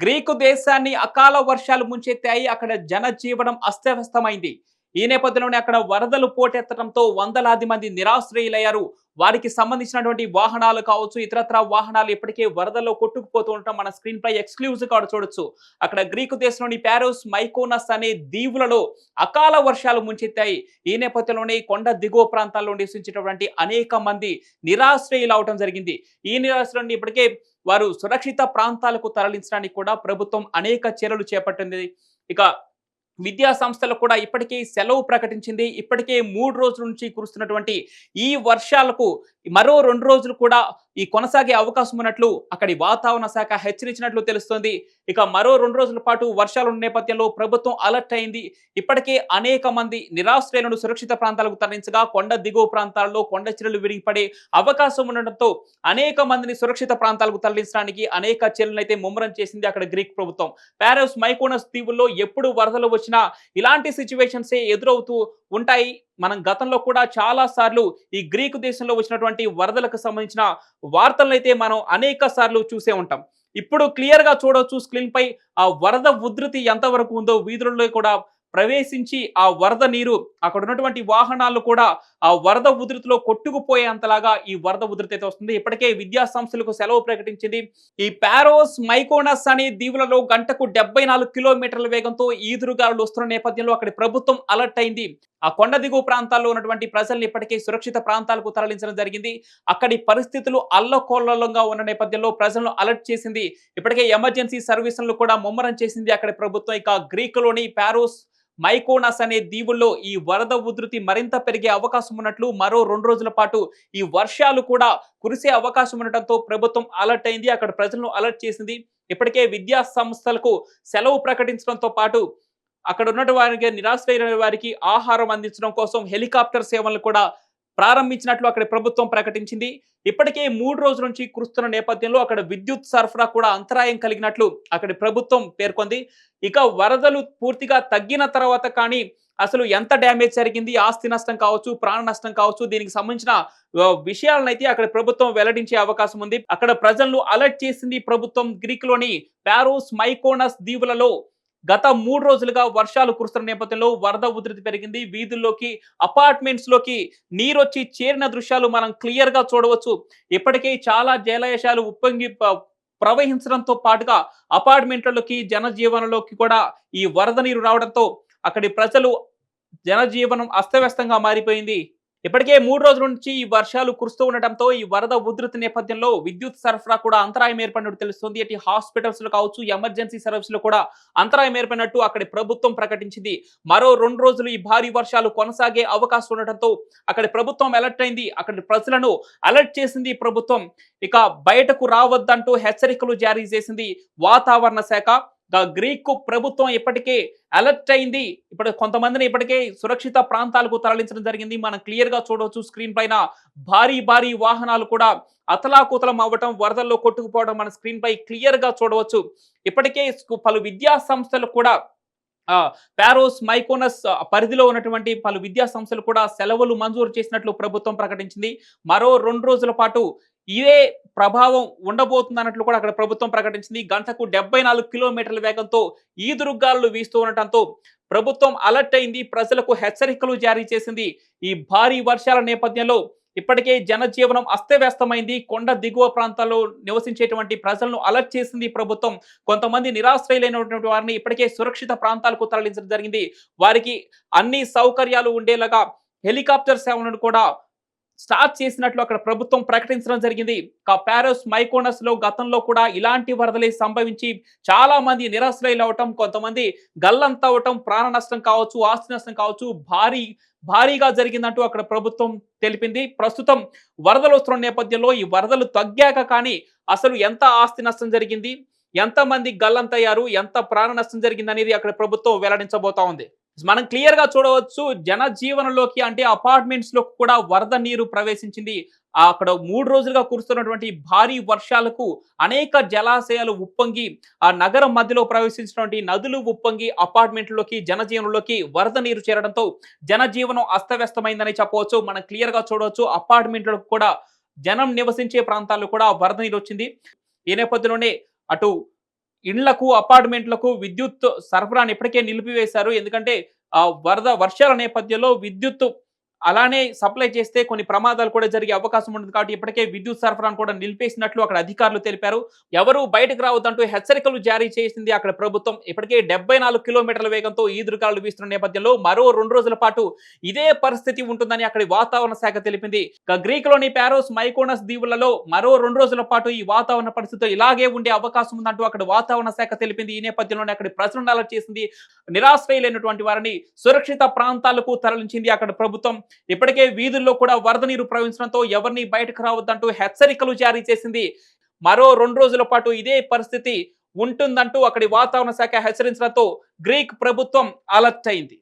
Greek దేశాన్ని అకాల వర్షాలు ముంచెత్తాయి. అక్కడ జనజీవనం అస్తవ్యస్తమైంది. ఈ నేపథ్యంలోనే అక్కడ వరదలు పోటెత్తడంతో వందలాది మంది నిరాశ్రయులయ్యారు. వారికి సంబంధించినటువంటి వాహనాలు కావచ్చు, ఇతరత్రా వాహనాలు ఇప్పటికే వరదల్లో కొట్టుకుపోతూ ఉండటం మన స్క్రీన్‌పై ఎక్స్‌క్లూజివ్‌గా చూడొచ్చు. అక్కడ గ్రీకు దేశంలోని పారోస్, మైకోనస్ అనే దీవులలో అకాల వర్షాలు ముంచెత్తాయి. ఈ నేపథ్యంలోనే కొండ దిగువ ప్రాంతాల్లో నివసించేటటువంటి అనేక మంది నిరాశ్రయులవ్వటం జరిగింది. ఈ నిరాశ్రయులను ఇప్పటికే వారు సురక్షిత ప్రాంతాలకు తరలించడానికి కూడా ప్రభుత్వం అనేక చర్యలు చేపట్టింది. ఇక విద్యా సంస్థలకు కూడా ఇప్పటికే సెలవు ప్రకటించింది. ఇప్పటికే 3 రోజుల నుంచి కురుస్తున్నటువంటి ఈ వర్షాలకు మరో 2 రోజులు కూడా కొనసాగే అవకాశం ఉన్నట్లు అక్కడి వాతావరణ శాఖ హెచ్చరించినట్లు తెలుస్తోంది. ఇక మరో 2 రోజుల పాటు వర్షాలున్న నేపథ్యంలో ప్రభుత్వం అలర్ట్ అయింది. ఇప్పటికే అనేక మంది నిరాశ్రయులను సురక్షిత ప్రాంతాలకు తరలించగా కొండ దిగువ ప్రాంతాల్లో కొండ చర్యలు విరిగిపడే అవకాశం ఉండడంతో అనేక మందిని సురక్షిత ప్రాంతాలకు తరలించడానికి అనేక చర్యలనైతే ముమ్మరం చేసింది అక్కడ గ్రీక్ ప్రభుత్వం. పారోస్, మైకోనస్ దీవుల్లో ఎప్పుడు వరదలు వచ్చినా ఇలాంటి సిట్యుయేషన్సే ఎదురవుతూ ఉంటాయి. మనం గతంలో కూడా చాలా సార్లు ఈ గ్రీకు దేశంలో వచ్చినటువంటి వరదలకు సంబంధించిన వార్తలనైతే మనం అనేక సార్లు చూసే ఉంటాం. ఇప్పుడు క్లియర్ గా చూడొచ్చు స్క్రీన్ పై ఆ వరద ఉధృతి ఎంతవరకు ఉందో. వీధులలో కూడా ప్రవేశించి ఆ వరద నీరు అక్కడ ఉన్నటువంటి వాహనాలు కూడా ఆ వరద ఉధృతిలో కొట్టుకుపోయేంతలాగా ఈ వరద ఉధృతి అయితే వస్తుంది. ఇప్పటికే విద్యా సంస్థలకు సెలవు ప్రకటించింది. ఈ పారోస్, మైకోనస్ అనే దీవులలో గంటకు 74 కిలోమీటర్ల వేగంతో ఈదురుగాలులు వస్తున్న నేపథ్యంలో అక్కడి ప్రభుత్వం అలర్ట్ అయింది. ఆ కొండ దిగువ ప్రాంతాల్లో ఉన్నటువంటి ప్రజల్ని ఇప్పటికే సురక్షిత ప్రాంతాలకు తరలించడం జరిగింది. అక్కడి పరిస్థితులు అల్లకొల్లలంగా ఉన్న నేపథ్యంలో ప్రజలను అలర్ట్ చేసింది. ఇప్పటికే ఎమర్జెన్సీ సర్వీసులను కూడా ముమ్మరం చేసింది అక్కడి ప్రభుత్వం. ఇక గ్రీకులోని పారోస్, మైకోనస్ అనే దీవుల్లో ఈ వరద ఉధృతి మరింత పెరిగే అవకాశం ఉన్నట్లు మరో 2 రోజుల పాటు ఈ వర్షాలు కూడా కురిసే అవకాశం ఉండటంతో ప్రభుత్వం అలర్ట్ అయింది. అక్కడ ప్రజలను అలర్ట్ చేసింది. ఇప్పటికే విద్యా సంస్థలకు సెలవు ప్రకటించడంతో పాటు అక్కడ ఉన్నటువంటి వారికి, నిరాశ్రయులైన వారికి ఆహారం అందించడం కోసం హెలికాప్టర్ సేవలను కూడా ప్రారంభించినట్లు అక్కడ ప్రభుత్వం ప్రకటించింది. ఇప్పటికే 3 రోజుల నుంచి కురుస్తున్న నేపథ్యంలో అక్కడ విద్యుత్ సరఫరా కూడా అంతరాయం కలిగినట్లు అక్కడి ప్రభుత్వం పేర్కొంది. ఇక వరదలు పూర్తిగా తగ్గిన తర్వాత కానీ అసలు ఎంత డ్యామేజ్ జరిగింది, ఆస్తి నష్టం కావచ్చు, ప్రాణ నష్టం కావచ్చు, దీనికి సంబంధించిన విషయాలనైతే అక్కడ ప్రభుత్వం వెల్లడించే అవకాశం ఉంది. అక్కడ ప్రజలను అలర్ట్ చేసింది ప్రభుత్వం. గ్రీకులోని పారోస్, మైకోనస్ దీవులలో గత 3 రోజులుగా వర్షాలు కురుస్తున్న నేపథ్యంలో వరద ఉధృతి పెరిగింది. వీధుల్లోకి, అపార్ట్మెంట్స్ లోకి నీరొచ్చి చేరిన దృశ్యాలు మనం క్లియర్ గా చూడవచ్చు. ఇప్పటికే చాలా జలాశయాలు ఉప్పొంగి ప్రవహించడంతో పాటుగా అపార్ట్మెంట్లలోకి, జనజీవనంలోకి కూడా ఈ వరద నీరు రావడంతో అక్కడి ప్రజలు జనజీవనం అస్తవ్యస్తంగా మారిపోయింది. ఇప్పటికే 3 రోజుల నుంచి ఈ వర్షాలు కురుస్తూ ఉండటంతో ఈ వరద ఉధృతి నేపథ్యంలో విద్యుత్ సరఫరా కూడా అంతరాయం ఏర్పడినట్టు తెలుస్తుంది. ఇటు హాస్పిటల్స్ లో కావచ్చు, ఎమర్జెన్సీ సర్వీస్ లో కూడా అంతరాయం ఏర్పడినట్టు అక్కడి ప్రభుత్వం ప్రకటించింది. మరో 2 రోజులు ఈ భారీ వర్షాలు కొనసాగే అవకాశం ఉండటంతో అక్కడి ప్రభుత్వం అలర్ట్ అయింది. అక్కడి ప్రజలను అలర్ట్ చేసింది ప్రభుత్వం. ఇక బయటకు రావద్దంటూ హెచ్చరికలు జారీ చేసింది వాతావరణ శాఖ. గ్రీకు ప్రభుత్వం ఇప్పటికే అలర్ట్ అయింది. ఇప్పుడు కొంతమందిని ఇప్పటికే సురక్షిత ప్రాంతాలకు తరలించడం జరిగింది. మనం క్లియర్ గా చూడవచ్చు స్క్రీన్ పైన భారీ భారీ వాహనాలు కూడా అతలాకుతలం అవ్వటం, వరదల్లో కొట్టుకుపోవడం మన స్క్రీన్ పై క్లియర్ గా చూడవచ్చు. ఇప్పటికే పలు విద్యా సంస్థలు కూడా పారోస్, మైకోనస్ పరిధిలో ఉన్నటువంటి పలు విద్యా సంస్థలు కూడా సెలవులు మంజూరు చేసినట్లు ప్రభుత్వం ప్రకటించింది. మరో 2 రోజుల పాటు ఇదే ప్రభావం ఉండబోతుందన్నట్లు కూడా అక్కడ ప్రభుత్వం ప్రకటించింది. గంటకు 74 కిలోమీటర్ల వేగంతో ఈదురుగాలులు వీస్తూ ఉండటంతో ప్రభుత్వం అలర్ట్ అయింది. ప్రజలకు హెచ్చరికలు జారీ చేసింది. ఈ భారీ వర్షాల నేపథ్యంలో ఇప్పటికే జనజీవనం అస్తవ్యస్తమైంది. కొండ దిగువ ప్రాంతాల్లో నివసించేటువంటి ప్రజలను అలర్ట్ చేసింది ప్రభుత్వం. కొంతమంది నిరాశ్రయులైనటువంటి వారిని ఇప్పటికే సురక్షిత ప్రాంతాలకు తరలించడం జరిగింది. వారికి అన్ని సౌకర్యాలు ఉండేలాగా హెలికాప్టర్ సేవలను కూడా స్టార్ట్ చేసినట్లు అక్కడ ప్రభుత్వం ప్రకటించడం జరిగింది. పారోస్, మైకోనస్ లో గతంలో కూడా ఇలాంటి వరదలే సంభవించి చాలా మంది నిరాశ్రయులు అవటం, కొంతమంది గల్లంతవటం, ప్రాణ నష్టం కావచ్చు, ఆస్తి నష్టం కావచ్చు భారీగా జరిగిందంటూ అక్కడ ప్రభుత్వం తెలిపింది. ప్రస్తుతం వరదలు వస్తున్న నేపథ్యంలో ఈ వరదలు తగ్గాక కానీ అసలు ఎంత ఆస్తి నష్టం జరిగింది, ఎంత మంది గల్లంతయ్యారు, ఎంత ప్రాణ నష్టం జరిగింది అనేది అక్కడ ప్రభుత్వం వెల్లడించబోతా ఉంది. మనం క్లియర్ గా చూడవచ్చు జనజీవనంలోకి, అంటే అపార్ట్మెంట్స్ లో కూడా వరద నీరు ప్రవేశించింది. అక్కడ 3 రోజులుగా కురుస్తున్నటువంటి భారీ వర్షాలకు అనేక జలాశయాలు ఉప్పొంగి ఆ నగరం మధ్యలో ప్రవేశించినటువంటి నదులు ఉప్పొంగి అపార్ట్మెంట్లలోకి, జనజీవనంలోకి వరద నీరు చేరడంతో జనజీవనం అస్తవ్యస్తమైందని చెప్పవచ్చు. మనం క్లియర్ గా చూడవచ్చు అపార్ట్మెంట్లకు కూడా, జనం నివసించే ప్రాంతాల్లో కూడా వరద నీరు వచ్చింది. ఈ నేపథ్యంలోనే అటు ఇండ్లకు, అపార్ట్మెంట్లకు విద్యుత్ సరఫరాను ఇప్పటికే నిలిపివేశారు. ఎందుకంటే వరద వర్షాల నేపథ్యంలో విద్యుత్తు అలానే సప్లై చేస్తే కొన్ని ప్రమాదాలు కూడా జరిగే అవకాశం ఉంటుంది కాబట్టి ఇప్పటికే విద్యుత్ సరఫరాను కూడా నిలిపేసినట్లు అక్కడ అధికారులు తెలిపారు. ఎవరు బయటకు రావద్దంటూ హెచ్చరికలు జారీ చేసింది అక్కడ ప్రభుత్వం. ఇప్పటికే 74 కిలోమీటర్ల వేగంతో ఈదురుగాలు వీస్తున్న నేపథ్యంలో మరో 2 రోజుల పాటు ఇదే పరిస్థితి ఉంటుందని అక్కడి వాతావరణ శాఖ తెలిపింది. గ్రీకులోని పారోస్, మైకోనస్ దీవులలో మరో 2 రోజుల పాటు ఈ వాతావరణ పరిస్థితి ఇలాగే ఉండే అవకాశం ఉందంటూ అక్కడ వాతావరణ శాఖ తెలిపింది. ఈ నేపథ్యంలోనే అక్కడి ప్రజలను అలర్ట్ చేసింది. నిరాశ్రయులైనటువంటి వారిని సురక్షిత ప్రాంతాలకు తరలించింది అక్కడ ప్రభుత్వం. ఇప్పటికే వీధుల్లో కూడా వరద నీరు ప్రవహించడంతో ఎవరిని బయటకు రావద్దంటూ హెచ్చరికలు జారీ చేసింది. మరో 2 రోజుల పాటు ఇదే పరిస్థితి ఉంటుందంటూ అక్కడి వాతావరణ శాఖ హెచ్చరించడంతో గ్రీక్ ప్రభుత్వం అలర్ట్ అయింది.